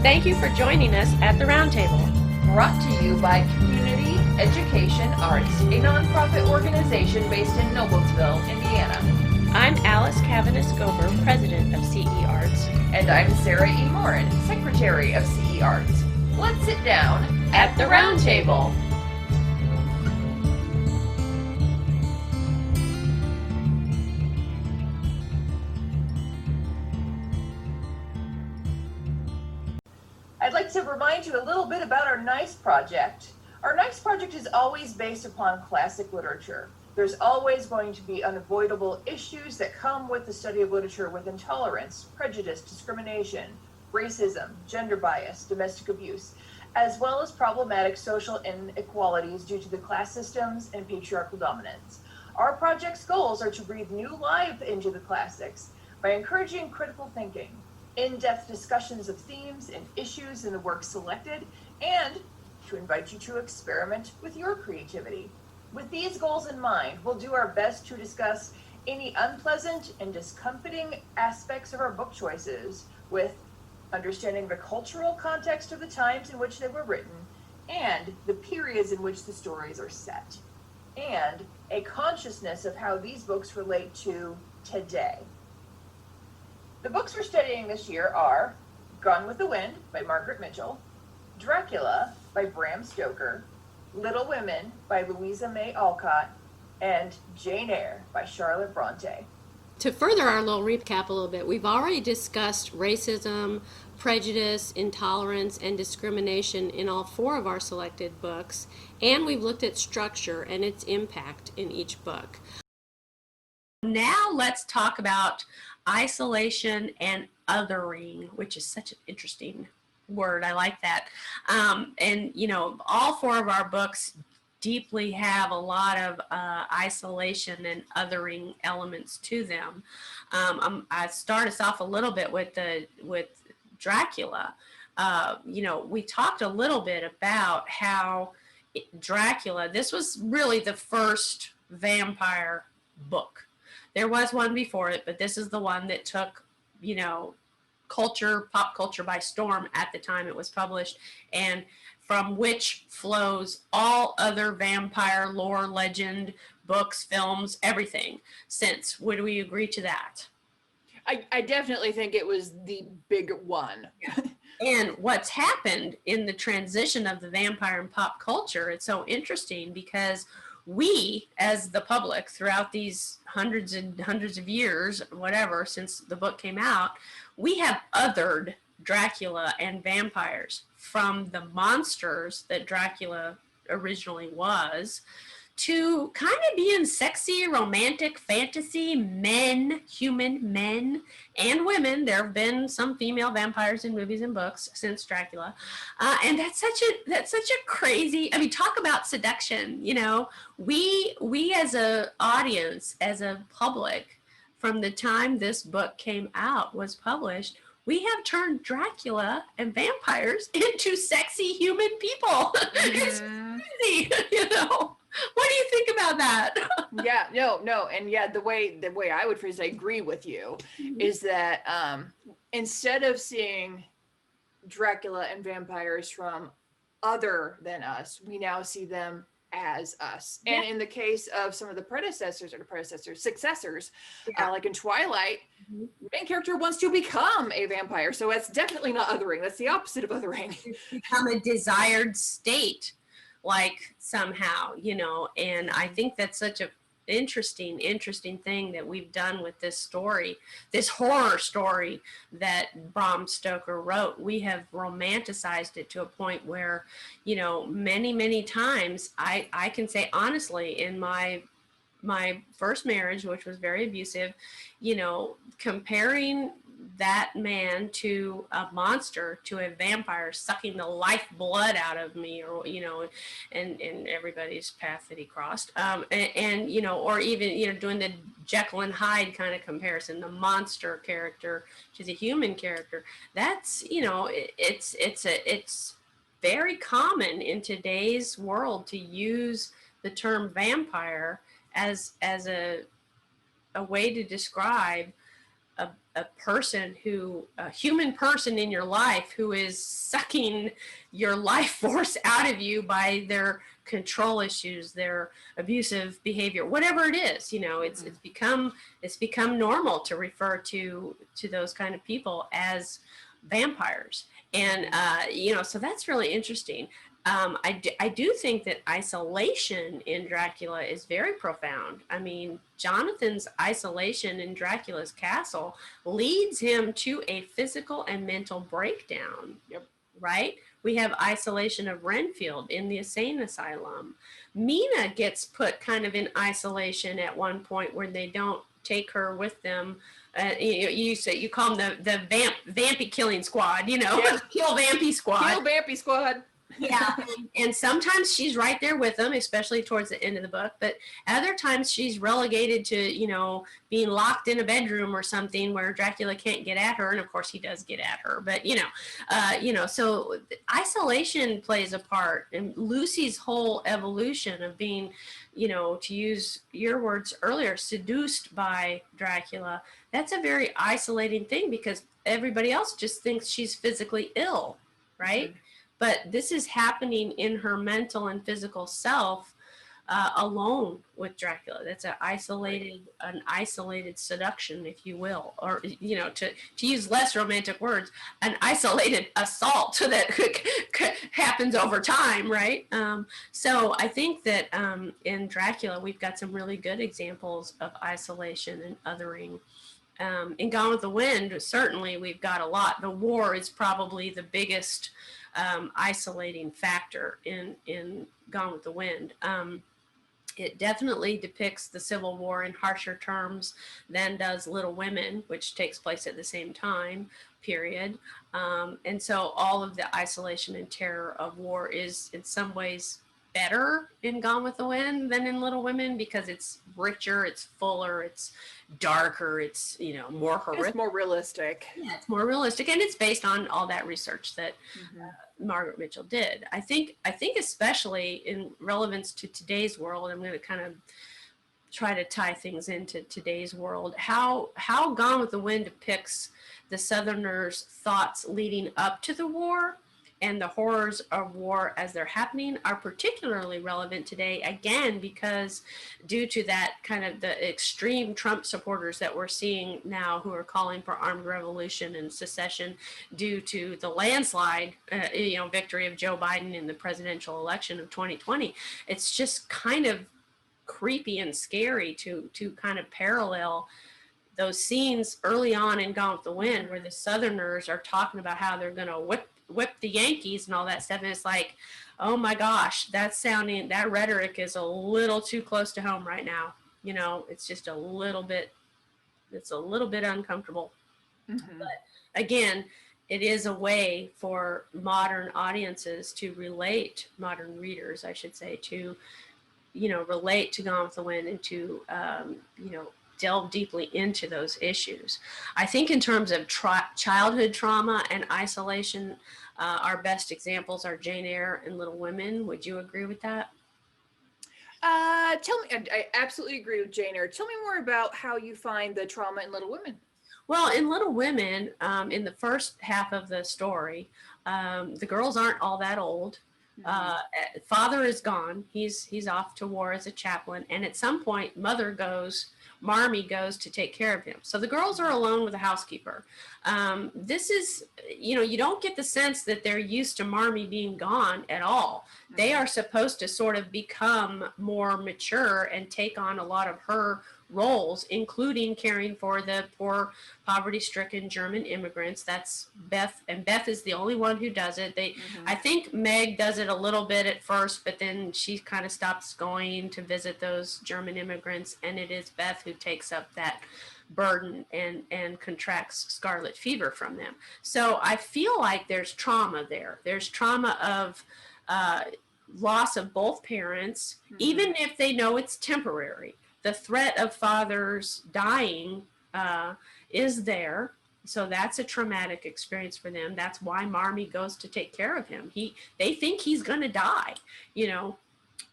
Thank you for joining us at the Roundtable. Brought to you by Community Education Arts, a nonprofit organization based in Noblesville, Indiana. I'm Alice Cavanis-Gober, president of CEArts. And I'm Sarah E. Morin, secretary of CEArts. Let's sit down at the Roundtable. I'd like to remind you a little bit about our NICE project. Our NICE project is always based upon classic literature. There's always going to be unavoidable issues that come with the study of literature, with intolerance, prejudice, discrimination, racism, gender bias, domestic abuse, as well as problematic social inequalities due to the class systems and patriarchal dominance. Our project's goals are to breathe new life into the classics by encouraging critical thinking, in-depth discussions of themes and issues in the works selected, and to invite you to experiment with your creativity. With these goals in mind, we'll do our best to discuss any unpleasant and discomforting aspects of our book choices, with understanding the cultural context of the times in which they were written and the periods in which the stories are set, and a consciousness of how these books relate to today. The books we're studying this year are Gone with the Wind by Margaret Mitchell, Dracula by Bram Stoker, Little Women by Louisa May Alcott, and Jane Eyre by Charlotte Bronte. To further our little recap a little bit, we've already discussed racism, prejudice, intolerance, and discrimination in all four of our selected books, and we've looked at structure and its impact in each book. Now let's talk about isolation and othering, which is such an interesting word. I like that. And, you know, all four of our books deeply have a lot of isolation and othering elements to them. I start us off a little bit with Dracula. You know, we talked a little bit about how Dracula, this was really the first vampire book. There was one before it, but this is the one that took, you know, pop culture by storm at the time it was published, and from which flows all other vampire lore, legend, books, films, everything since. Would we agree to that? I definitely think it was the big one. Yeah. And what's happened in the transition of the vampire and pop culture, it's so interesting because we, as the public, throughout these hundreds and hundreds of years, whatever, since the book came out, we have othered Dracula and vampires from the monsters that Dracula originally was to kind of being sexy, romantic, fantasy men, human men and women. There have been some female vampires in movies and books since Dracula, and that's such a crazy. I mean, talk about seduction. You know, we as a audience, as a public, from the time this book came out, was published, we have turned Dracula and vampires into sexy human people. It's crazy, you know. What do you think about that? Yeah, no, and yeah, the way I would phrase it, I agree with you, is that instead of seeing Dracula and vampires from other than us, we now see them as us. Yeah. And in the case of some of the successors, yeah. Like in Twilight, the main character wants to become a vampire, so that's definitely not othering. That's the opposite of othering. Become a desired state, like somehow, you know. And I think that's such a interesting thing that we've done with this story, this horror story that Bram Stoker wrote. We have romanticized it to a point where, you know, many times I can say honestly, in my first marriage, which was very abusive, you know, comparing that man to a monster, to a vampire sucking the lifeblood out of me, or, you know, and everybody's path that he crossed, and you know, or even, you know, doing the Jekyll and Hyde kind of comparison, the monster character to the human character. That's, you know, it's very common in today's world to use the term vampire as a way to describe a human person in your life who is sucking your life force out of you by their control issues, their abusive behavior, whatever it is. It's become normal to refer to those kind of people as vampires. And so that's really interesting. I do think that isolation in Dracula is very profound. I mean, Jonathan's isolation in Dracula's castle leads him to a physical and mental breakdown. Yep. Right? We have isolation of Renfield in the insane asylum. Mina gets put kind of in isolation at one point where they don't take her with them. You call them the Vampy killing squad, Yep. Kill Vampy squad. Kill Vampy squad. Yeah, and sometimes she's right there with them, especially towards the end of the book. But other times she's relegated to, being locked in a bedroom or something where Dracula can't get at her. And of course he does get at her. But, so isolation plays a part. And Lucy's whole evolution of being, to use your words earlier, seduced by Dracula, that's a very isolating thing because everybody else just thinks she's physically ill, right? Mm-hmm. But this is happening in her mental and physical self alone with Dracula. That's an isolated seduction, if you will, or to use less romantic words, an isolated assault that happens over time, right? So I think that in Dracula we've got some really good examples of isolation and othering. In Gone with the Wind, certainly we've got a lot. The war is probably the biggest isolating factor in Gone with the Wind. It definitely depicts the Civil War in harsher terms than does Little Women, which takes place at the same time period. And so all of the isolation and terror of war is in some ways better in Gone with the Wind than in Little Women because it's richer, it's fuller, it's darker, it's more horrific. It's more realistic. Yeah, it's more realistic, and it's based on all that research that Margaret Mitchell did. I think especially in relevance to today's world, I'm going to kind of try to tie things into today's world. How Gone with the Wind depicts the Southerners' thoughts leading up to the war and the horrors of war as they're happening are particularly relevant today, again, because due to that kind of the extreme Trump supporters that we're seeing now who are calling for armed revolution and secession due to the landslide, victory of Joe Biden in the presidential election of 2020. It's just kind of creepy and scary to kind of parallel those scenes early on in Gone with the Wind where the Southerners are talking about how they're going to whip the Yankees and all that stuff, and it's like, oh my gosh, that rhetoric is a little too close to home right now. It's just a little bit uncomfortable. But again, it is a way for modern audiences to relate, modern readers I should say, to relate to Gone with the Wind and to delve deeply into those issues. I think in terms of childhood trauma and isolation, our best examples are Jane Eyre and Little Women. Would you agree with that? Tell me, I absolutely agree with Jane Eyre. Tell me more about how you find the trauma in Little Women. Well, in Little Women, in the first half of the story, the girls aren't all that old. Father is gone. He's off to war as a chaplain. And at some point, Marmee goes to take care of him. So the girls are alone with a housekeeper. This is, you don't get the sense that they're used to Marmee being gone at all. They are supposed to sort of become more mature and take on a lot of her roles, including caring for the poor, poverty-stricken German immigrants. That's Beth, and Beth is the only one who does it. I think Meg does it a little bit at first, but then she kind of stops going to visit those German immigrants, and it is Beth who takes up that burden and contracts scarlet fever from them. So I feel like there's trauma there. There's trauma of loss of both parents, even if they know it's temporary. The threat of fathers dying is there. So that's a traumatic experience for them. That's why Marmee goes to take care of him. They think he's going to die,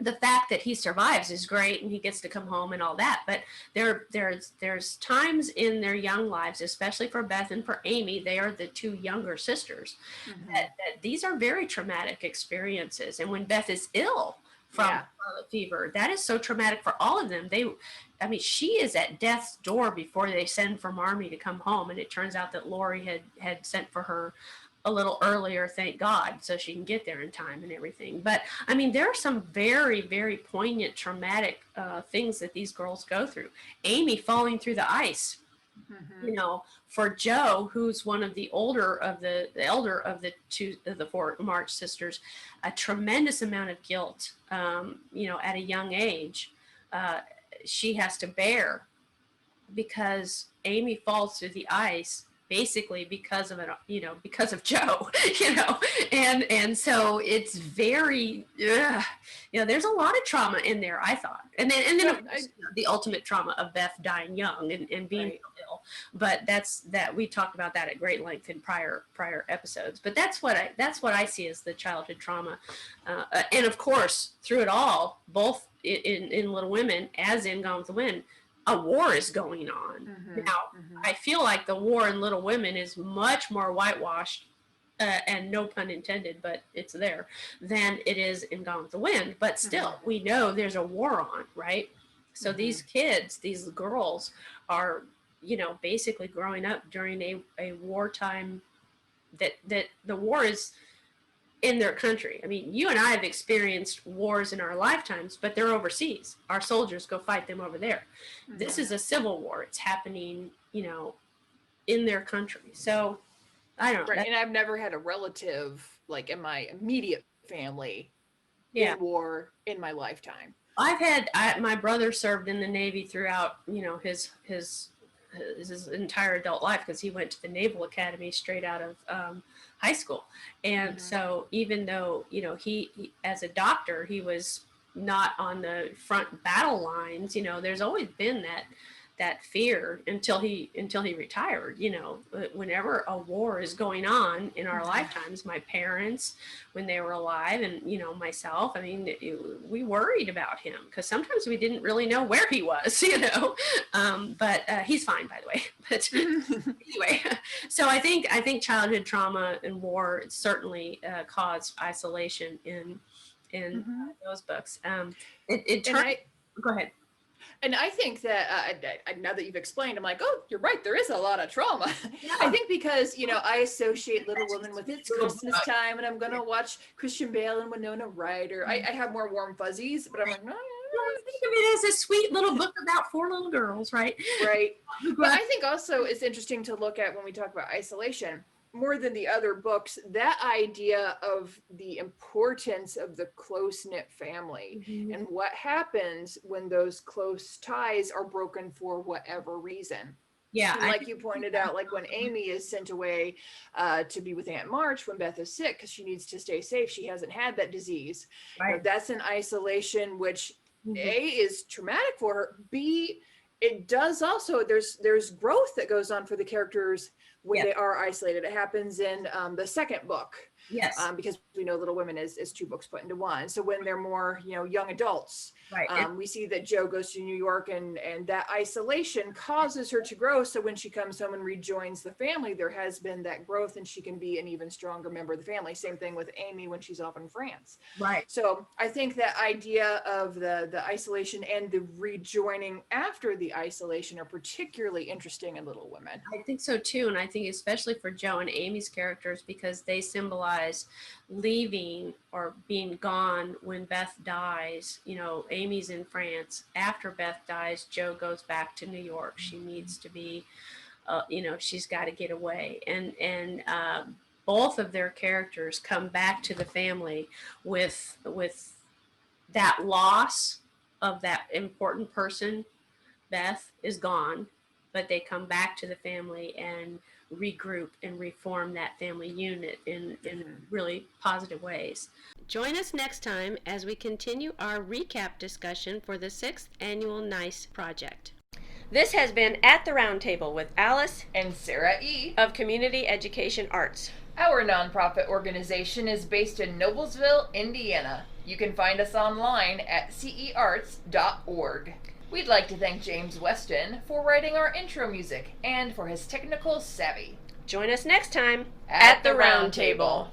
the fact that he survives is great and he gets to come home and all that, but there's times in their young lives, especially for Beth and for Amy, they are the two younger sisters, that these are very traumatic experiences. And when Beth is ill from scarlet fever, that is so traumatic for all of them. She is at death's door before they send for Marmee to come home, and it turns out that Laurie had sent for her a little earlier, thank God, so she can get there in time and everything. But I mean, there are some very, very poignant, traumatic things that these girls go through. Amy falling through the ice, for Jo, who's one of the elder of the four March sisters, a tremendous amount of guilt, at a young age, she has to bear because Amy falls through the ice basically because of Jo, and so it's very, there's a lot of trauma in there, I thought. And then of course, the ultimate trauma of Beth dying young and being ill. But that we talked about that at great length in prior episodes. But that's what I see as the childhood trauma. And of course, through it all, both in Little Women as in Gone with the Wind, a war is going on. Now, I feel like the war in Little Women is much more whitewashed, and no pun intended, but it's there, than it is in Gone with the Wind. But still, we know there's a war on, right? So these kids, these girls are, basically growing up during a wartime that the war is in their country. I mean, you and I have experienced wars in our lifetimes, but they're overseas. Our soldiers go fight them over there. This is a civil war. It's happening, in their country. So I don't know. Right. And I've never had a relative like in my immediate family in war in my lifetime. My brother served in the Navy throughout, his entire adult life, because he went to the Naval Academy straight out of high school. And so even though, he as a doctor, he was not on the front battle lines, there's always been that fear until he retired. Whenever a war is going on in our lifetimes, my parents, when they were alive, and myself, I mean, we worried about him because sometimes we didn't really know where he was, but he's fine, by the way. But anyway, so I think childhood trauma and war certainly caused isolation in those books. Go ahead. And I think that now that you've explained, I'm like, oh, you're right. There is a lot of trauma. Yeah. I think because, I associate Little Women with it's Christmas time and I'm going to watch Christian Bale and Winona Ryder. I have more warm fuzzies, but I'm like, no. Think of it as a sweet little book about four little girls, right? Right. But I think also it's interesting to look at when we talk about isolation, more than the other books, that idea of the importance of the close-knit family and what happens when those close ties are broken for whatever reason. Yeah. And like you pointed out, like when Amy is sent away to be with Aunt March when Beth is sick because she needs to stay safe, she hasn't had that disease. Right. That's an isolation, which A, is traumatic for her. B, it does also, there's growth that goes on for the characters when they are isolated. It happens in the second book. Yes. Because we know Little Women is two books put into one. So when they're more, young adults, right. We see that Jo goes to New York and that isolation causes her to grow. So when she comes home and rejoins the family, there has been that growth and she can be an even stronger member of the family. Same thing with Amy when she's off in France. Right. So I think that idea of the isolation and the rejoining after the isolation are particularly interesting in Little Women. I think so too. And I think especially for Jo and Amy's characters, because they symbolize leaving or being gone when Beth dies. Amy's in France. After Beth dies, Jo goes back to New York. She needs to be, she's got to get away. And both of their characters come back to the family with that loss of that important person. Beth is gone, but they come back to the family and regroup and reform that family unit in really positive ways. Join us next time as we continue our recap discussion for the 6th annual NICE project. This has been At the Round Table with Alice And Sarah E. of Community Education Arts. Our nonprofit organization is based in Noblesville, Indiana. You can find us online at CEArts.org. We'd like to thank James Weston for writing our intro music and for his technical savvy. Join us next time At the Round Table.